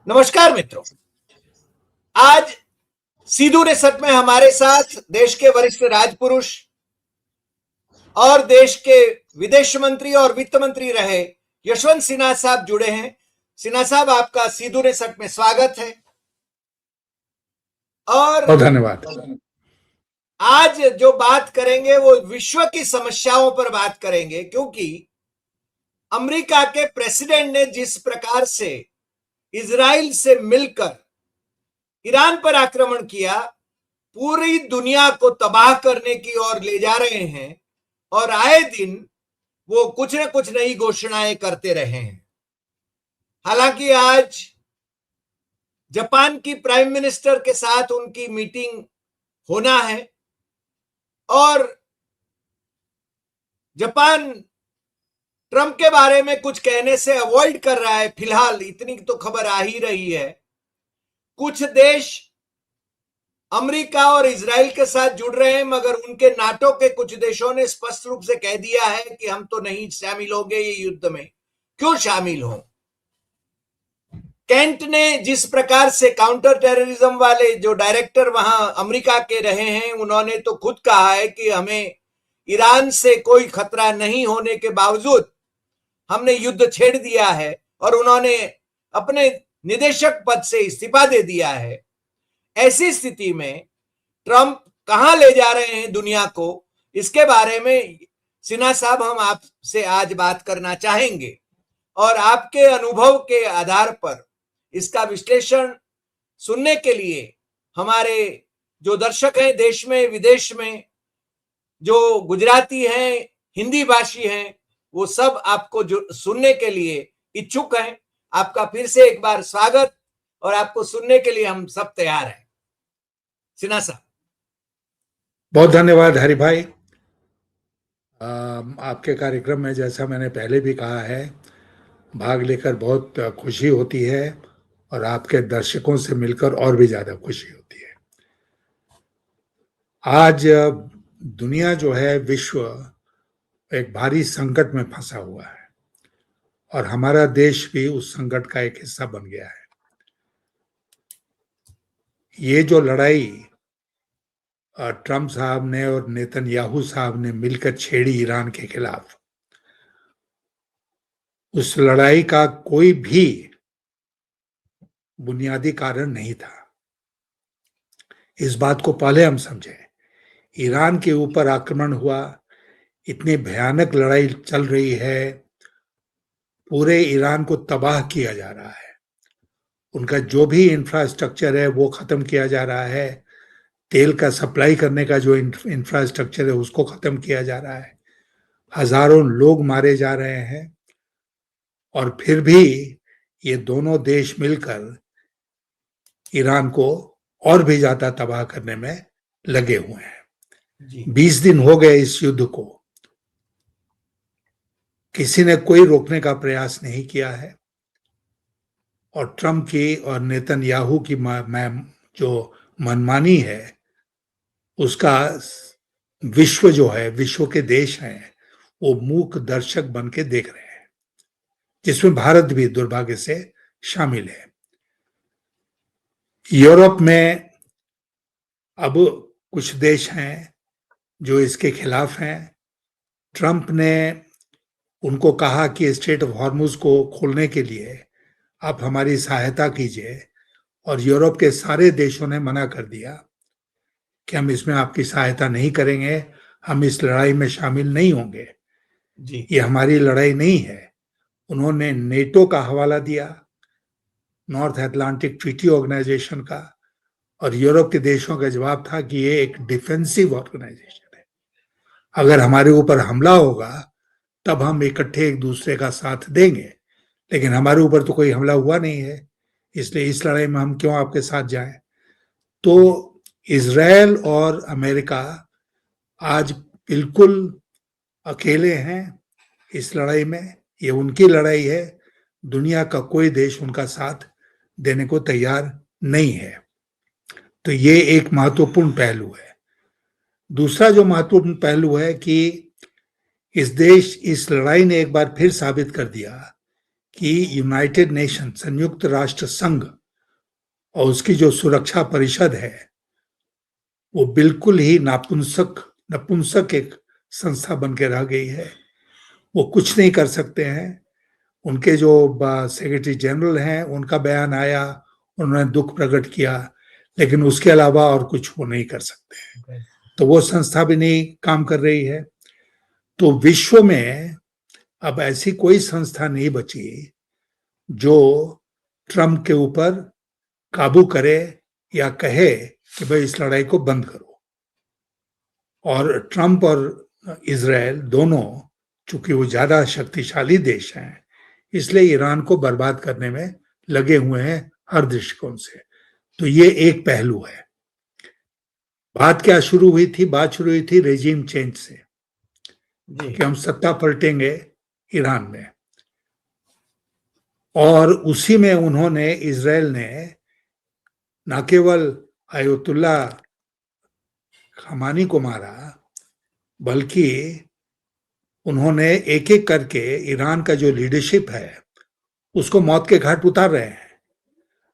नमस्कार मित्रों, आज सीधू ने सच में हमारे साथ देश के वरिष्ठ राजपुरुष और देश के विदेश मंत्री और वित्त मंत्री रहे यशवंत सिन्हा साहब जुड़े हैं। सिन्हा साहब, आपका सीधू ने सच में स्वागत है। और धन्यवाद। आज जो बात करेंगे वो विश्व की समस्याओं पर बात करेंगे, क्योंकि अमेरिका के प्रेसिडेंट ने जिस प्रकार से इजराइल से मिलकर ईरान पर आक्रमण किया, पूरी दुनिया को तबाह करने की ओर ले जा रहे हैं और आए दिन वो कुछ न कुछ नई घोषणाएं करते रहे हैं। हालांकि आज जापान की प्राइम मिनिस्टर के साथ उनकी मीटिंग होना है और जापान ट्रंप के बारे में कुछ कहने से अवॉइड कर रहा है। फिलहाल इतनी तो खबर आ ही रही है। कुछ देश अमेरिका और इजराइल के साथ जुड़ रहे हैं, मगर उनके नाटो के कुछ देशों ने स्पष्ट रूप से कह दिया है कि हम तो नहीं शामिल होंगे ये युद्ध में। क्यों शामिल हों? कैंट ने जिस प्रकार से काउंटर टेररिज्म वाले जो डायरेक्टर वहां अमेरिका के रहे हैं, उन्होंने तो खुद कहा है कि हमें ईरान से कोई खतरा नहीं होने के बावजूद हमने युद्ध छेड़ दिया है और उन्होंने अपने निदेशक पद से इस्तीफा दे दिया है। ऐसी स्थिति में ट्रंप कहां ले जा रहे हैं दुनिया को, इसके बारे में सिन्हा साहब हम आपसे आज बात करना चाहेंगे और आपके अनुभव के आधार पर इसका विश्लेषण सुनने के लिए हमारे जो दर्शक हैं देश में विदेश में, जो गुजराती हैं, हिंदी भाषी हैं, वो सब आपको जो सुनने के लिए इच्छुक हैं। आपका फिर से एक बार स्वागत और आपको सुनने के लिए हम सब तैयार हैं। सिन्हा साहब, बहुत धन्यवाद हरि भाई। आपके कार्यक्रम में जैसा मैंने पहले भी कहा है, भाग लेकर बहुत खुशी होती है और आपके दर्शकों से मिलकर और भी ज्यादा खुशी होती है। आज दुनिया जो है, विश्व एक भारी संकट में फंसा हुआ है और हमारा देश भी उस संकट का एक हिस्सा बन गया है। ये जो लड़ाई ट्रंप साहब ने और नेतन्याहू साहब ने मिलकर छेड़ी ईरान के खिलाफ, उस लड़ाई का कोई भी बुनियादी कारण नहीं था। इस बात को पहले हम समझें। ईरान के ऊपर आक्रमण हुआ, इतनी भयानक लड़ाई चल रही है, पूरे ईरान को तबाह किया जा रहा है, उनका जो भी इंफ्रास्ट्रक्चर है वो खत्म किया जा रहा है, तेल का सप्लाई करने का जो इंफ्रास्ट्रक्चर है उसको खत्म किया जा रहा है, हजारों लोग मारे जा रहे हैं और फिर भी ये दोनों देश मिलकर ईरान को और भी ज्यादा तबाह करने में लगे हुए हैं। 20 दिन हो गए इस युद्ध को, किसी ने कोई रोकने का प्रयास नहीं किया है और ट्रंप की और नेतन्याहू की जो मनमानी है उसका विश्व जो है, विश्व के देश हैं, वो मूक दर्शक बन के देख रहे हैं, जिसमें भारत भी दुर्भाग्य से शामिल है। यूरोप में अब कुछ देश हैं जो इसके खिलाफ हैं। ट्रंप ने उनको कहा कि स्ट्रेट ऑफ हॉर्मुज को खोलने के लिए आप हमारी सहायता कीजिए और यूरोप के सारे देशों ने मना कर दिया कि हम इसमें आपकी सहायता नहीं करेंगे, हम इस लड़ाई में शामिल नहीं होंगे जी, ये हमारी लड़ाई नहीं है। उन्होंने नेटो का हवाला दिया, नॉर्थ अटलांटिक ट्रीटी ऑर्गेनाइजेशन का, और यूरोप के देशों का जवाब था कि ये एक डिफेंसिव ऑर्गेनाइजेशन है, अगर हमारे ऊपर हमला होगा तब हम इकट्ठे एक दूसरे का साथ देंगे, लेकिन हमारे ऊपर तो कोई हमला हुआ नहीं है, इसलिए इस लड़ाई में हम क्यों आपके साथ जाएं। तो इजराइल और अमेरिका आज बिल्कुल अकेले हैं इस लड़ाई में। ये उनकी लड़ाई है, दुनिया का कोई देश उनका साथ देने को तैयार नहीं है। तो ये एक महत्वपूर्ण पहलू है। दूसरा जो महत्वपूर्ण पहलू है कि इस लड़ाई ने एक बार फिर साबित कर दिया कि यूनाइटेड नेशन, संयुक्त राष्ट्र संघ और उसकी जो सुरक्षा परिषद है वो बिल्कुल ही नपुंसक एक संस्था बन के रह गई है। वो कुछ नहीं कर सकते हैं। उनके जो सेक्रेटरी जनरल हैं उनका बयान आया, उन्होंने दुख प्रकट किया, लेकिन उसके अलावा और कुछ वो नहीं कर सकते हैं। तो वो संस्था भी नहीं काम कर रही है। तो विश्व में अब ऐसी कोई संस्था नहीं बची जो ट्रंप के ऊपर काबू करे या कहे कि भाई इस लड़ाई को बंद करो। और ट्रंप और इजराइल दोनों, चूंकि वो ज्यादा शक्तिशाली देश हैं, इसलिए ईरान को बर्बाद करने में लगे हुए हैं हर दृष्टिकोण से। तो ये एक पहलू है। बात क्या शुरू हुई थी? बात शुरू हुई थी रेजिम चेंज से, कि हम सत्ता पलटेंगे ईरान में। और उसी में उन्होंने, इजराइल ने न केवल आयतुल्ला खमानी को मारा, बल्कि उन्होंने एक एक करके ईरान का जो लीडरशिप है उसको मौत के घाट उतार रहे हैं।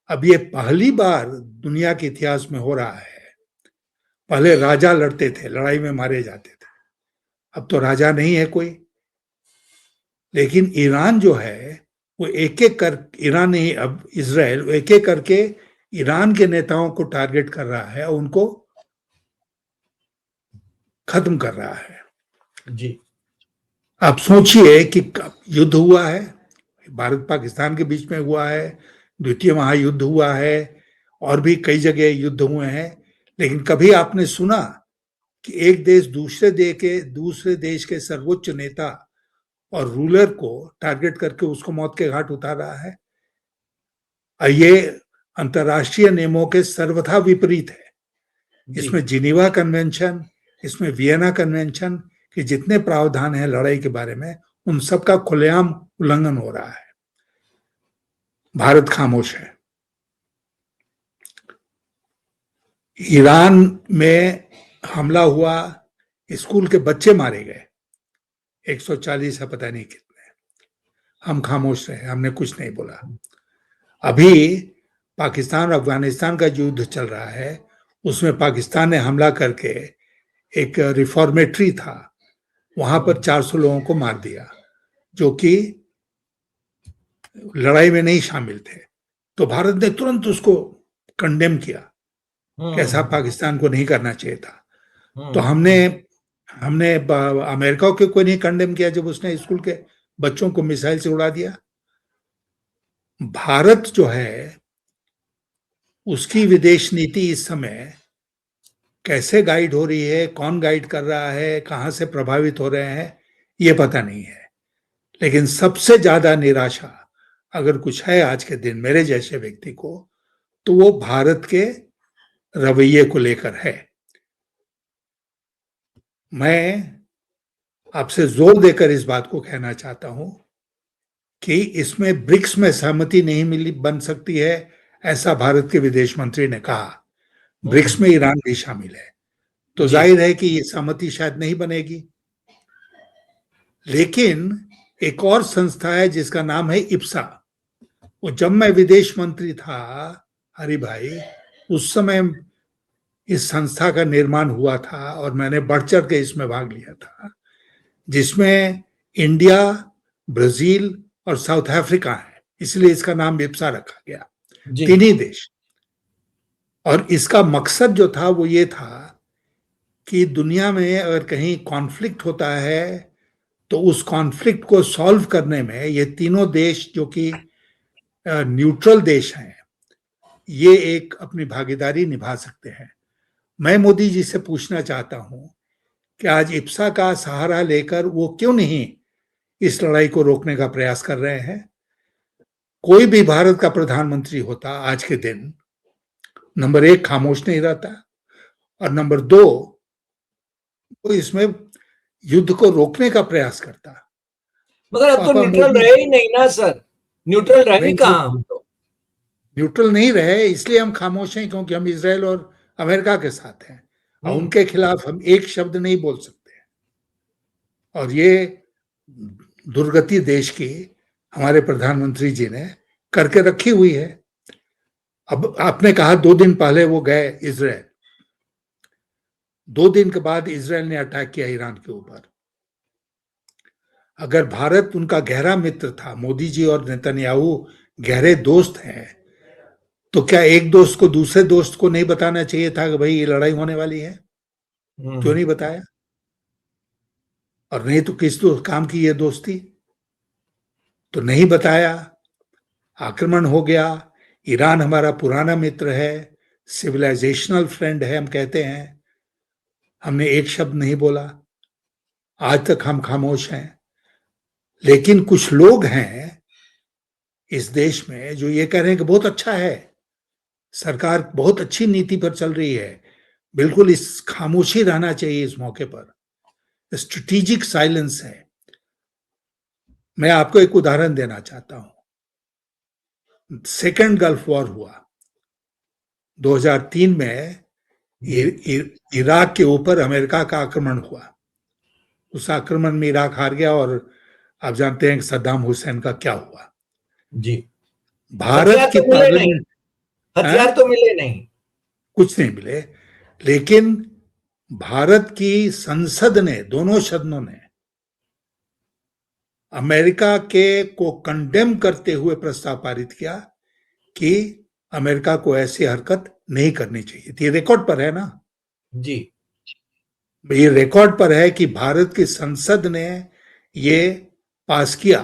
अब ये पहली बार दुनिया के इतिहास में हो रहा है। पहले राजा लड़ते थे, लड़ाई में मारे जाते थे, अब तो राजा नहीं है कोई। लेकिन ईरान जो है वो एक एक कर, ईरान नहीं, अब इजराइल एक एक करके ईरान के नेताओं को टारगेट कर रहा है और उनको खत्म कर रहा है। जी, आप सोचिए कि युद्ध हुआ है, भारत पाकिस्तान के बीच में हुआ है, द्वितीय महायुद्ध हुआ है, और भी कई जगह युद्ध हुए हैं, लेकिन कभी आपने सुना कि एक देश दूसरे देश के सर्वोच्च नेता और रूलर को टारगेट करके उसको मौत के घाट उतार रहा है? ये अंतर्राष्ट्रीय नियमों के सर्वथा विपरीत है। इसमें जिनीवा कन्वेंशन, इसमें वियना कन्वेंशन के जितने प्रावधान हैं लड़ाई के बारे में, उन सबका खुलेआम उल्लंघन हो रहा है। भारत खामोश है। ईरान में हमला हुआ, स्कूल के बच्चे मारे गए, 140 है पता नहीं कितने, हम खामोश रहे, हमने कुछ नहीं बोला। अभी पाकिस्तान और अफगानिस्तान का युद्ध चल रहा है, उसमें पाकिस्तान ने हमला करके एक रिफॉर्मेटरी था, वहां पर 400 लोगों को मार दिया जो कि लड़ाई में नहीं शामिल थे। तो भारत ने तुरंत उसको कंडेम किया कि ऐसा पाकिस्तान को नहीं करना चाहिए था। तो हमने अमेरिका को कोई नहीं कंडेम किया जब उसने स्कूल के बच्चों को मिसाइल से उड़ा दिया। भारत जो है उसकी विदेश नीति इस समय कैसे गाइड हो रही है, कौन गाइड कर रहा है, कहां से प्रभावित हो रहे हैं, ये पता नहीं है। लेकिन सबसे ज्यादा निराशा अगर कुछ है आज के दिन मेरे जैसे व्यक्ति को, तो वो भारत के रवैये को लेकर है। मैं आपसे जोर देकर इस बात को कहना चाहता हूं कि इसमें ब्रिक्स में सहमति नहीं बन सकती है, ऐसा भारत के विदेश मंत्री ने कहा। ब्रिक्स में ईरान भी शामिल है, तो जाहिर है कि ये सहमति शायद नहीं बनेगी। लेकिन एक और संस्था है जिसका नाम है इप्सा। वो जब मैं विदेश मंत्री था हरि भाई, उस समय इस संस्था का निर्माण हुआ था और मैंने बढ़ चढ़ के इसमें भाग लिया था, जिसमें इंडिया, ब्राजील और साउथ अफ्रीका है, इसलिए इसका नाम इप्सा रखा गया, तीन ही देश। और इसका मकसद जो था वो ये था कि दुनिया में अगर कहीं कॉन्फ्लिक्ट होता है तो उस कॉन्फ्लिक्ट को सॉल्व करने में ये तीनों देश जो कि न्यूट्रल देश हैं, ये एक अपनी भागीदारी निभा सकते हैं। मैं मोदी जी से पूछना चाहता हूं कि आज इप्सा का सहारा लेकर वो क्यों नहीं इस लड़ाई को रोकने का प्रयास कर रहे हैं? कोई भी भारत का प्रधानमंत्री होता आज के दिन, नंबर 1 खामोश नहीं रहता, और नंबर 2 वो इसमें युद्ध को रोकने का प्रयास करता। मगर अब तो न्यूट्रल रहे ही नहीं ना सर, न्यूट्रल रहे कहाँ हम तो? न्यूट्रल नहीं रहे, इसलिए हम खामोश हैं क्योंकि हम इजराइल और अमेरिका के साथ हैं और उनके खिलाफ हम एक शब्द नहीं बोल सकते। और ये दुर्गति देश की हमारे प्रधानमंत्री जी ने करके रखी हुई है। अब आपने कहा 2 दिन पहले वो गए इजराइल, 2 दिन के बाद इजराइल ने अटैक किया ईरान के ऊपर। अगर भारत उनका गहरा मित्र था, मोदी जी और नेतन्याहू गहरे दोस्त हैं, तो क्या एक दोस्त को दूसरे दोस्त को नहीं बताना चाहिए था कि भाई ये लड़ाई होने वाली है? क्यों नहीं बताया? और नहीं तो किस काम की ये दोस्ती? तो नहीं बताया, आक्रमण हो गया। ईरान हमारा पुराना मित्र है, सिविलाइजेशनल फ्रेंड है, हम कहते हैं। हमने एक शब्द नहीं बोला, आज तक हम खामोश हैं। लेकिन कुछ लोग हैं इस देश में जो ये कह रहे हैं कि बहुत अच्छा है, सरकार बहुत अच्छी नीति पर चल रही है, बिल्कुल इस खामोशी रहना चाहिए इस मौके पर, स्ट्रेटेजिक साइलेंस है। मैं आपको एक उदाहरण देना चाहता हूं। सेकेंड गल्फ वॉर हुआ 2003 में, इराक के ऊपर अमेरिका का आक्रमण हुआ। उस आक्रमण में इराक हार गया और आप जानते हैं कि सद्दाम हुसैन का क्या हुआ। जी। भारत की पार्लियामेंट, हथियार तो मिले नहीं, कुछ नहीं मिले, लेकिन भारत की संसद ने, दोनों सदनों ने अमेरिका के को कंडेम करते हुए प्रस्ताव पारित किया कि अमेरिका को ऐसी हरकत नहीं करनी चाहिए थी। रिकॉर्ड पर है ना जी, ये रिकॉर्ड पर है कि भारत की संसद ने ये पास किया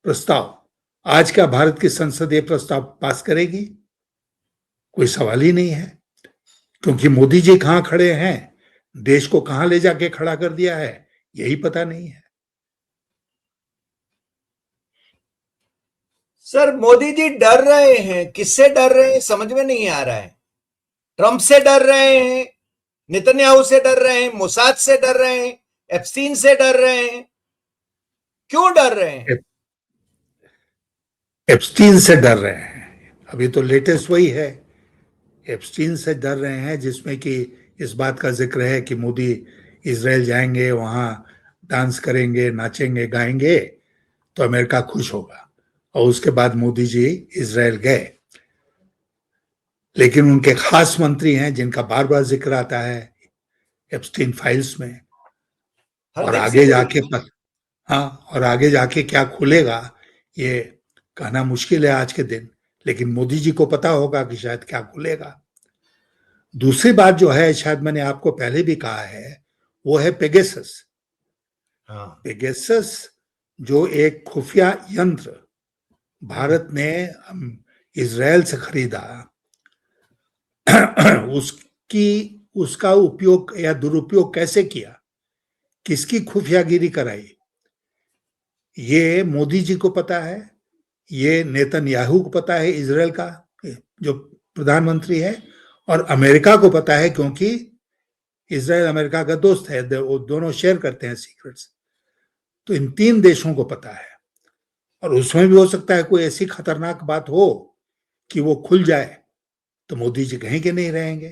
प्रस्ताव। आज क्या भारत की संसद ये प्रस्ताव पास करेगी? कोई सवाल ही नहीं है, क्योंकि मोदी जी कहां खड़े हैं, देश को कहां ले जाके खड़ा कर दिया है, यही पता नहीं है। सर मोदी जी डर रहे हैं, किससे डर रहे हैं समझ में नहीं आ रहा है। ट्रंप से डर रहे हैं, नेतन्याहू से डर रहे हैं, मोसाद से डर रहे हैं, एप्स्टीन से डर रहे हैं, क्यों डर रहे हैं? एप्स्टीन से डर रहे हैं, अभी तो लेटेस्ट वही है। एप्स्टीन से डर रहे हैं जिसमें कि इस बात का जिक्र है कि मोदी इजराइल जाएंगे, वहां डांस करेंगे, नाचेंगे, गाएंगे तो अमेरिका खुश होगा। और उसके बाद मोदी जी इजराइल गए, लेकिन उनके खास मंत्री हैं जिनका बार बार जिक्र आता है एप्स्टीन फाइल्स में। और आगे जाके और आगे जाके क्या खुलेगा ये कहना मुश्किल है आज के दिन, लेकिन मोदी जी को पता होगा कि शायद क्या खुलेगा। दूसरी बात जो है, शायद मैंने आपको पहले भी कहा है, वो है पेगासस। पेगासस जो एक खुफिया यंत्र भारत ने इजराइल से खरीदा, उसका उपयोग या दुरुपयोग कैसे किया, किसकी खुफियागिरी कराई, ये मोदी जी को पता है, ये नेतन्याहू को पता है, इजराइल का जो प्रधानमंत्री है, और अमेरिका को पता है, क्योंकि इजराइल अमेरिका का दोस्त है, वो दोनों शेयर करते हैं सीक्रेट्स। तो इन 3 देशों को पता है, और उसमें भी हो सकता है कोई ऐसी खतरनाक बात हो कि वो खुल जाए तो मोदी जी कहीं के नहीं रहेंगे।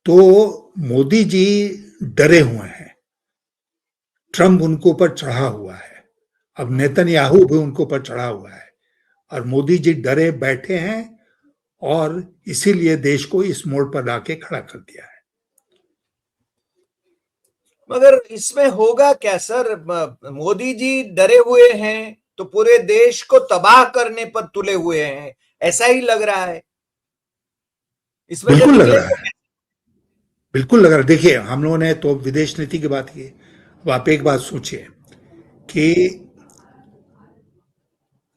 तो मोदी जी डरे हुए हैं, ट्रंप उनको ऊपर चढ़ा हुआ है, अब नेतन्याहू भी उनको ऊपर चढ़ा हुआ है, और मोदी जी डरे बैठे हैं, और इसीलिए देश को इस मोड़ पर लाके खड़ा कर दिया है। मगर इसमें होगा क्या सर? मोदी जी डरे हुए हैं तो पूरे देश को तबाह करने पर तुले हुए हैं, ऐसा ही लग रहा है। इसमें बिल्कुल लग रहा है, बिल्कुल लग रहा है। देखिए, हम लोगों ने तो विदेश नीति की बात की, अब आप एक बात सोचिए कि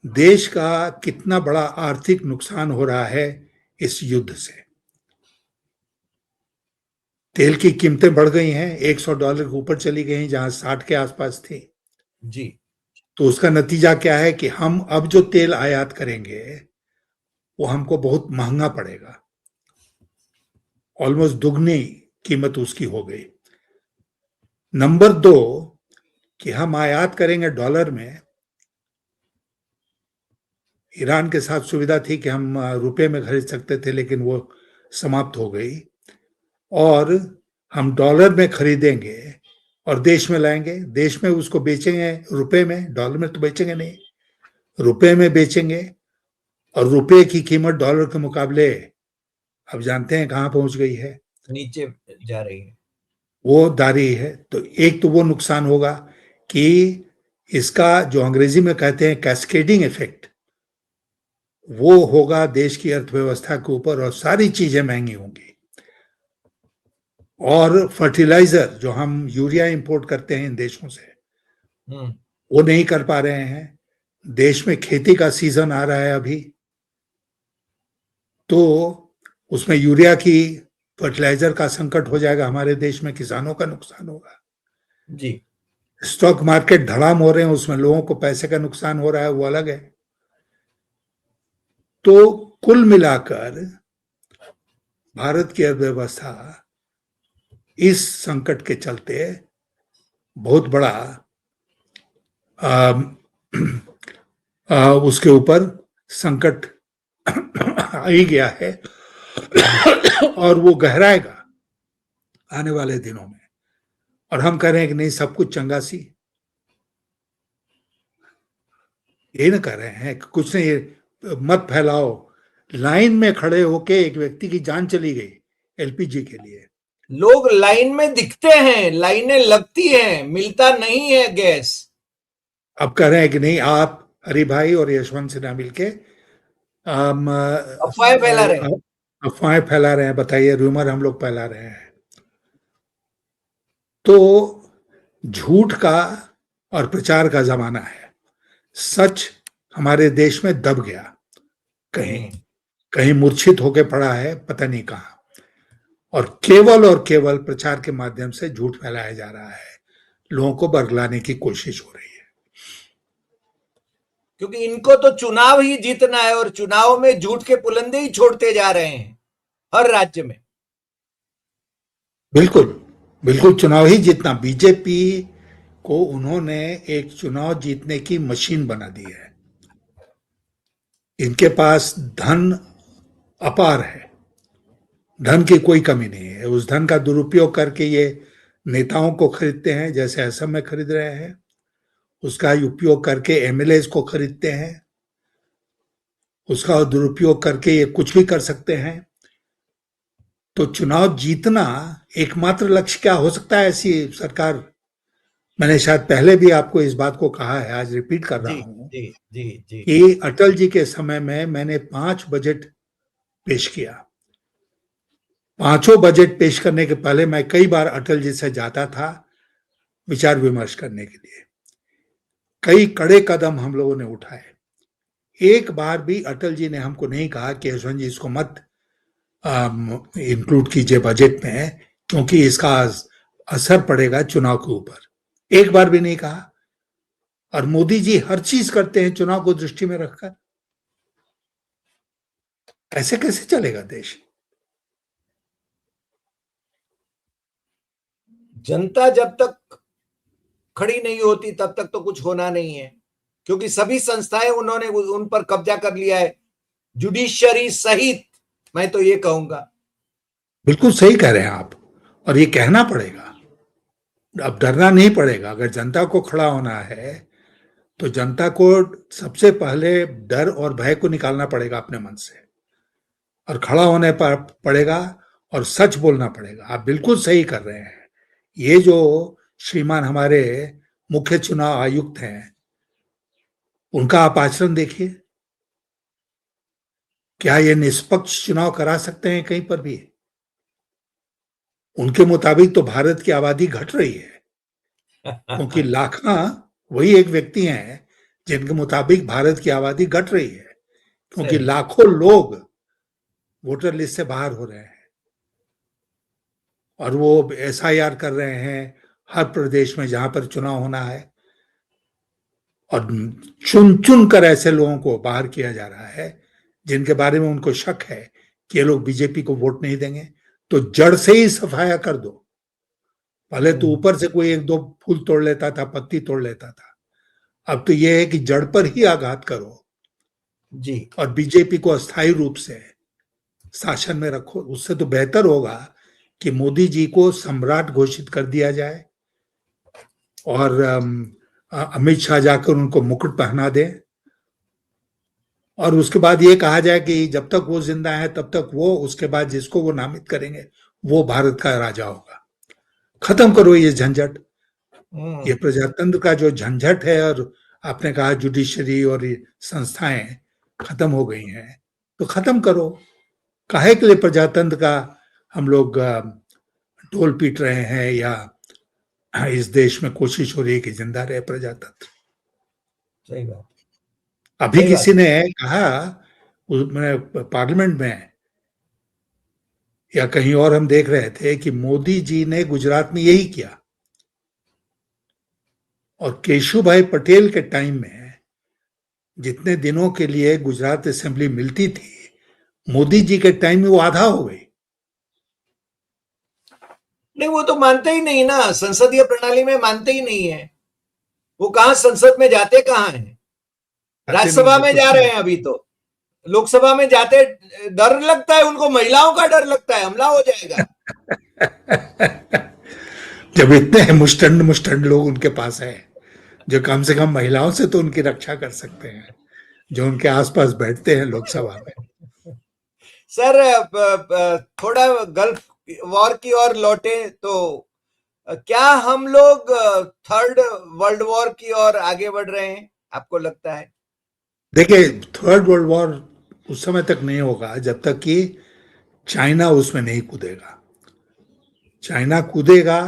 देश का कितना बड़ा आर्थिक नुकसान हो रहा है इस युद्ध से। तेल की कीमतें बढ़ गई हैं, $100 के ऊपर चली गई, जहां 60 के आसपास थी जी। तो उसका नतीजा क्या है कि हम अब जो तेल आयात करेंगे वो हमको बहुत महंगा पड़ेगा, ऑलमोस्ट दुगनी कीमत उसकी हो गई। नंबर 2 कि हम आयात करेंगे डॉलर में। ईरान के साथ सुविधा थी कि हम रुपए में खरीद सकते थे, लेकिन वो समाप्त हो गई, और हम डॉलर में खरीदेंगे और देश में लाएंगे, देश में उसको बेचेंगे रुपए में, डॉलर में तो बेचेंगे नहीं। रुपए में बेचेंगे, और रुपए की कीमत डॉलर के मुकाबले अब जानते हैं कहां पहुंच गई है, नीचे जा रही है। वो दारी है। तो एक तो वो नुकसान होगा कि इसका जो अंग्रेजी में कहते हैं कैस्केडिंग इफेक्ट, वो होगा देश की अर्थव्यवस्था के ऊपर, और सारी चीजें महंगी होंगी। और फर्टिलाइजर जो हम यूरिया इंपोर्ट करते हैं इन देशों से, वो नहीं कर पा रहे हैं। देश में खेती का सीजन आ रहा है अभी, तो उसमें यूरिया की, फर्टिलाइजर का संकट हो जाएगा हमारे देश में, किसानों का नुकसान होगा जी। स्टॉक मार्केट धड़ाम हो रहे हैं, उसमें लोगों को पैसे का नुकसान हो रहा है, वो अलग है। तो कुल मिलाकर भारत की अर्थव्यवस्था इस संकट के चलते बहुत बड़ा उसके ऊपर संकट आ ही गया है, और वो गहराएगा आने वाले दिनों में। और हम कह रहे हैं कि नहीं, सब कुछ चंगा सी, ये ना कर रहे हैं कि कुछ नहीं, मत फैलाओ। लाइन में खड़े होके एक व्यक्ति की जान चली गई एलपीजी के लिए। लोग लाइन में दिखते हैं, लाइनें लगती हैं, मिलता नहीं है गैस। अब कह रहे हैं कि नहीं, आप हरि भाई और यशवंत सिन्हा मिलके अफवाहें फैला रहे हैं। अफवाहें फैला रहे हैं। बताइए, रूमर हम लोग फैला रहे हैं। तो झूठ का और प्रचार का जमाना है। सच हमारे देश में दब गया, कहीं कहीं मूर्छित होके पड़ा है, पता नहीं कहां। और केवल प्रचार के माध्यम से झूठ फैलाया जा रहा है, लोगों को बरगलाने की कोशिश हो रही है। क्योंकि इनको तो चुनाव ही जीतना है, और चुनाव में झूठ के पुलंदे ही छोड़ते जा रहे हैं हर राज्य में। बिल्कुल बिल्कुल, चुनाव ही जीतना। बीजेपी को उन्होंने एक चुनाव जीतने की मशीन बना दी है। इनके पास धन अपार है, धन की कोई कमी नहीं है। उस धन का दुरुपयोग करके ये नेताओं को खरीदते हैं, जैसे असम में खरीद रहे हैं। उसका उपयोग करके एमएलए को खरीदते हैं। उसका दुरुपयोग करके ये कुछ भी कर सकते हैं। तो चुनाव जीतना एकमात्र लक्ष्य क्या हो सकता है ऐसी सरकार? मैंने शायद पहले भी आपको इस बात को कहा है, आज रिपीट कर रहा हूं कि अटल जी के समय में मैंने 5 बजट पेश किया। 5 बजट पेश करने के पहले मैं कई बार अटल जी से जाता था विचार विमर्श करने के लिए। कई कड़े कदम हम लोगों ने उठाए। एक बार भी अटल जी ने हमको नहीं कहा कि यशवंत जी इसको मत इंक्लूड कीजिए बजट में, क्योंकि इसका असर पड़ेगा चुनाव के ऊपर। एक बार भी नहीं कहा। और मोदी जी हर चीज करते हैं चुनाव को दृष्टि में रखकर। ऐसे कैसे चलेगा देश? जनता जब तक खड़ी नहीं होती तब तक तो कुछ होना नहीं है, क्योंकि सभी संस्थाएं उन्होंने उन पर कब्जा कर लिया है, जुडिशरी सहित। मैं तो ये कहूंगा। बिल्कुल सही कह रहे हैं आप, और ये कहना पड़ेगा। अब डरना नहीं पड़ेगा। अगर जनता को खड़ा होना है तो जनता को सबसे पहले डर और भय को निकालना पड़ेगा अपने मन से, और खड़ा होने पर पड़ेगा, और सच बोलना पड़ेगा। आप बिल्कुल सही कर रहे हैं। ये जो श्रीमान हमारे मुख्य चुनाव आयुक्त हैं, उनका आप आचरण देखिए। क्या ये निष्पक्ष चुनाव करा सकते हैं कहीं पर भी? उनके मुताबिक तो भारत की आबादी घट रही है, क्योंकि लाखा वही एक व्यक्ति हैं जिनके मुताबिक भारत की आबादी घट रही है, क्योंकि लाखों लोग वोटर लिस्ट से बाहर हो रहे हैं, और वो एसआईआर कर रहे हैं हर प्रदेश में जहां पर चुनाव होना है, और चुन चुन कर ऐसे लोगों को बाहर किया जा रहा है जिनके बारे में उनको शक है कि ये लोग बीजेपी को वोट नहीं देंगे। तो जड़ से ही सफाया कर दो। पहले तो ऊपर से कोई 1-2 फूल तोड़ लेता था, पत्ती तोड़ लेता था। अब तो यह है कि जड़ पर ही आघात करो जी, और बीजेपी को अस्थायी रूप से शासन में रखो। उससे तो बेहतर होगा कि मोदी जी को सम्राट घोषित कर दिया जाए, और अमित शाह जाकर उनको मुकुट पहना दे, और उसके बाद ये कहा जाए कि जब तक वो जिंदा है तब तक वो, उसके बाद जिसको वो नामित करेंगे वो भारत का राजा होगा। खत्म करो ये झंझट। ये प्रजातंत्र का जो झंझट है, और आपने कहा जुडिशरी और ये संस्थाएं खत्म हो गई हैं, तो खत्म करो। काहे के लिए प्रजातंत्र का हम लोग ढोल पीट रहे हैं, या इस देश में कोशिश हो रही है कि जिंदा रहे प्रजातंत्र। सही बात। अभी सही किसी बात। ने कहा पार्लियामेंट में या कहीं और, हम देख रहे थे कि मोदी जी ने गुजरात में यही किया, और केशु भाई पटेल के टाइम में जितने दिनों के लिए गुजरात असेंबली मिलती थी, मोदी जी के टाइम में वो आधा हो गई। नहीं, वो तो मानते ही नहीं ना, संसदीय प्रणाली में मानते ही नहीं है। वो कहां संसद में जाते कहां हैं? राज्यसभा में जा रहे हैं अभी तो, लोकसभा में जाते डर लगता है उनको, महिलाओं का डर लगता है, हमला हो जाएगा। जब इतने मुस्टंड मुस्टंड लोग उनके पास हैं जो कम से कम महिलाओं से तो उनकी रक्षा कर सकते हैं, जो उनके आसपास बैठते हैं लोकसभा में। सर, थोड़ा गल्फ वॉर की ओर लौटे तो क्या हम लोग थर्ड वर्ल्ड वॉर की ओर आगे बढ़ रहे हैं, आपको लगता है? देखिए, थर्ड वर्ल्ड वॉर उस समय तक नहीं होगा जब तक कि चाइना उसमें नहीं कूदेगा। चाइना कूदेगा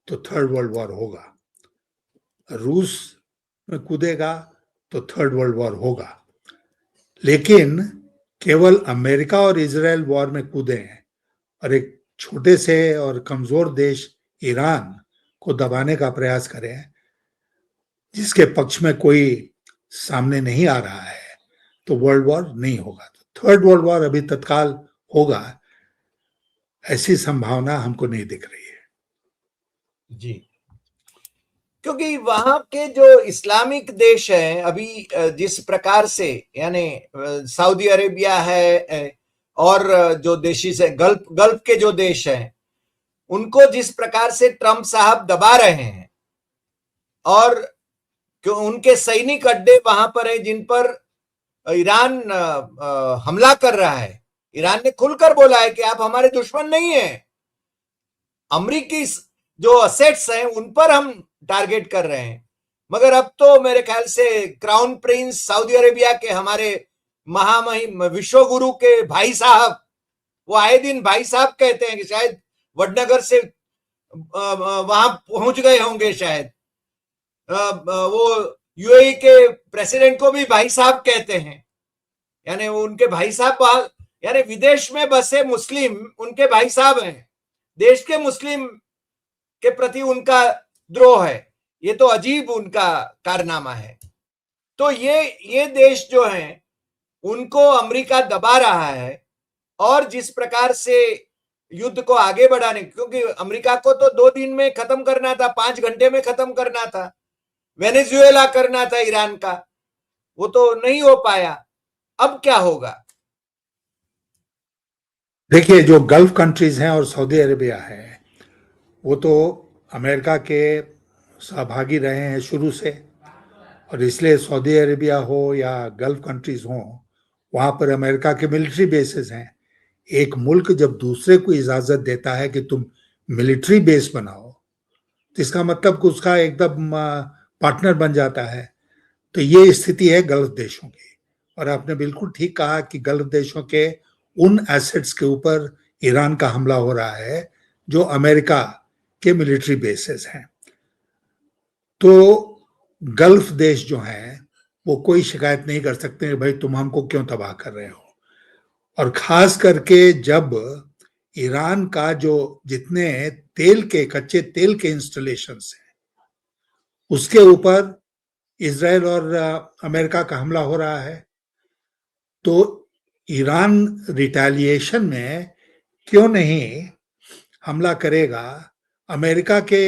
तो थर्ड वर्ल्ड वॉर होगा, रूस में कूदेगा तो थर्ड वर्ल्ड वॉर होगा। लेकिन केवल अमेरिका और इजराइल वॉर में कूदे हैं और एक छोटे से और कमजोर देश ईरान को दबाने का प्रयास करें, जिसके पक्ष में कोई सामने नहीं आ रहा है, तो वर्ल्ड वॉर नहीं होगा। तो थर्ड वर्ल्ड वॉर अभी तत्काल होगा ऐसी संभावना हमको नहीं दिख रही है। जी, क्योंकि वहां के जो इस्लामिक देश हैं अभी, जिस प्रकार से, यानी सऊदी अरेबिया है और जो देश है गल्फ के जो देश हैं, उनको जिस प्रकार से ट्रंप साहब दबा रहे हैं, और क्यों उनके सैनिक अड्डे वहां पर है जिन पर ईरान हमला कर रहा है। ईरान ने खुलकर बोला है कि आप हमारे दुश्मन नहीं हैं, अमरीकी जो असेट्स हैं उन पर हम टारगेट कर रहे हैं। मगर अब तो मेरे ख्याल से क्राउन प्रिंस सऊदी अरेबिया के, हमारे महामहिम विश्वगुरु के भाई साहब, वो आए दिन भाई साहब कहते हैं कि शायद वडनगर से वहां पहुंच गए होंगे, शायद वो यूएई के प्रेसिडेंट को भी भाई साहब कहते हैं, यानी वो उनके भाई साहब, यानी विदेश में बसे मुस्लिम उनके भाई साहब हैं। देश के मुस्लिम के प्रति उनका द्रोह है। ये तो अजीब उनका कारनामा है। तो ये देश जो हैं उनको अमेरिका दबा रहा है, और जिस प्रकार से युद्ध को आगे बढ़ाने, क्योंकि अमेरिका को तो 2 दिन में खत्म करना था, 5 घंटे में खत्म करना था, वेनेजुएला करना था ईरान का, वो तो नहीं हो पाया। अब क्या होगा? देखिए, जो गल्फ कंट्रीज हैं और सऊदी अरेबिया है, वो तो अमेरिका के सहभागी रहे हैं शुरू से, और इसलिए सऊदी अरेबिया हो या गल्फ कंट्रीज हो, वहां पर अमेरिका के मिलिट्री बेसेस हैं। एक मुल्क जब दूसरे को इजाजत देता है कि तुम मिलिट्री बेस बनाओ, तो इसका मतलब कि उसका एकदम पार्टनर बन जाता है। तो ये स्थिति है गल्फ देशों की, और आपने बिल्कुल ठीक कहा कि गल्फ देशों के उन एसेट्स के ऊपर ईरान का हमला हो रहा है जो अमेरिका के मिलिट्री बेसेस हैं। तो गल्फ देश जो हैं वो कोई शिकायत नहीं कर सकते भाई तुम हमको क्यों तबाह कर रहे हो। और खास करके जब ईरान का जो जितने कच्चे तेल के इंस्टॉलेशंस हैं उसके ऊपर इजराइल और अमेरिका का हमला हो रहा है, तो ईरान रिटेलिएशन में क्यों नहीं हमला करेगा अमेरिका के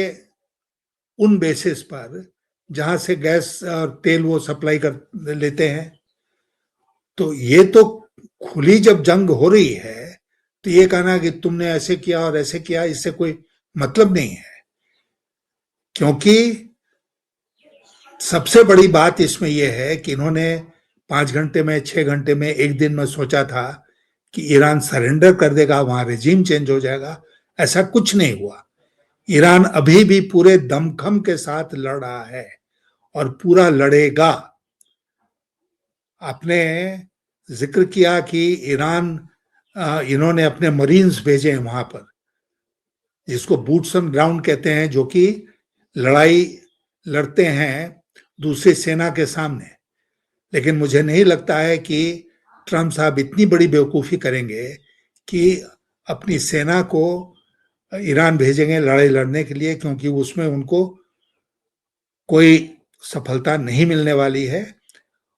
उन बेसिस पर जहां से गैस और तेल वो सप्लाई कर लेते हैं। तो ये तो खुली जब जंग हो रही है, तो ये कहना कि तुमने ऐसे किया और ऐसे किया, इससे कोई मतलब नहीं है। क्योंकि सबसे बड़ी बात इसमें यह है कि इन्होंने 5 घंटे में, 6 घंटे में, एक दिन में सोचा था कि ईरान सरेंडर कर देगा, वहां रेजिम चेंज हो जाएगा। ऐसा कुछ नहीं हुआ। ईरान अभी भी पूरे दमखम के साथ लड़ रहा है और पूरा लड़ेगा। आपने जिक्र किया कि ईरान, इन्होंने अपने मरीन्स भेजे हैं वहां पर, जिसको बूट्स ऑन ग्राउंड कहते हैं, जो कि लड़ाई लड़ते हैं दूसरी सेना के सामने। लेकिन मुझे नहीं लगता है कि ट्रम्प साहब इतनी बड़ी बेवकूफ़ी करेंगे कि अपनी सेना को ईरान भेजेंगे लड़ाई लड़ने के लिए, क्योंकि उसमें उनको कोई सफलता नहीं मिलने वाली है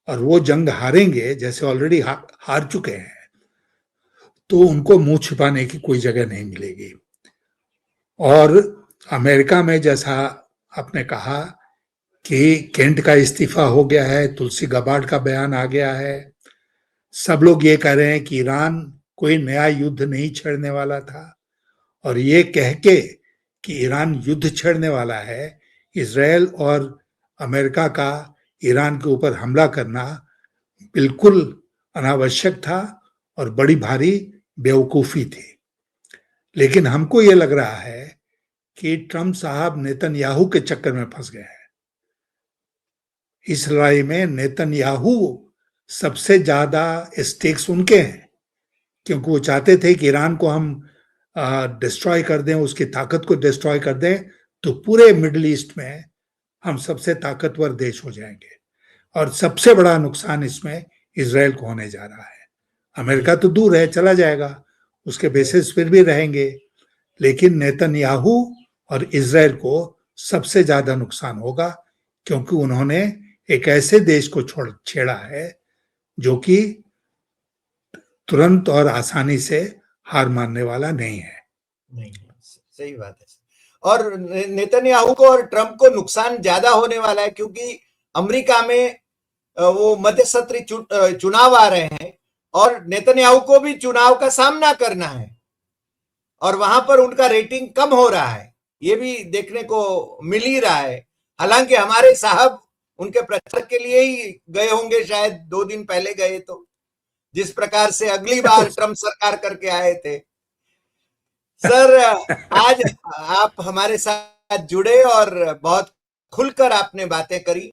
और वो जंग हारेंगे, जैसे ऑलरेडी हार चुके हैं, तो उनको मुंह छिपाने की कोई जगह नहीं मिलेगी। और अमेरिका में, जैसा आपने कहा कि केंट का इस्तीफा हो गया है, तुलसी गबार्ड का बयान आ गया है, सब लोग ये कह रहे हैं कि ईरान कोई नया युद्ध नहीं छेड़ने वाला था, और ये कह के कि ईरान युद्ध छेड़ने वाला है, इजराइल और अमेरिका का ईरान के ऊपर हमला करना बिल्कुल अनावश्यक था और बड़ी भारी बेवकूफ़ी थी। लेकिन हमको ये लग रहा है कि ट्रम्प साहब नेतन्याहू के चक्कर में फंस गए हैं। इस लड़ाई में नेतन्याहू सबसे ज्यादा स्टेक्स उनके हैं, क्योंकि वो चाहते थे कि ईरान को हम डिस्ट्रॉय कर दें, उसकी ताकत को डिस्ट्रॉय कर दें, तो पूरे मिडिल ईस्ट में हम सबसे ताकतवर देश हो जाएंगे। और सबसे बड़ा नुकसान इसमें इजराइल को होने जा रहा है। अमेरिका तो दूर है, चला जाएगा, उसके बेसिस फिर भी रहेंगे, लेकिन नेतन्याहू और इजराइल को सबसे ज्यादा नुकसान होगा, क्योंकि उन्होंने एक ऐसे देश को छेड़ा है जो कि तुरंत और आसानी से हार मानने वाला नहीं है। नहीं, सही बात है। और नेतन्याहू को और ट्रंप को नुकसान ज्यादा होने वाला है, क्योंकि अमेरिका में वो मध्यस्थी चुनाव आ रहे हैं और नेतन्याहू को भी चुनाव का सामना करना है, और वहां पर उनका रेटिंग कम हो रहा है, ये भी देखने को मिल ही रहा है। हालांकि हमारे साहब उनके प्रचार के लिए ही गए होंगे, शायद 2 दिन पहले गए, तो जिस प्रकार से अगली बार ट्रम्प सरकार करके आए थे। सर, आज आप हमारे साथ जुड़े और बहुत खुलकर आपने बातें करी,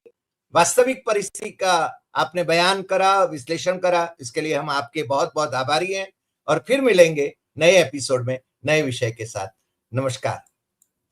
वास्तविक परिस्थिति का आपने बयान करा, विश्लेषण करा, इसके लिए हम आपके बहुत बहुत आभारी हैं। और फिर मिलेंगे नए एपिसोड में नए विषय के साथ। नमस्कार।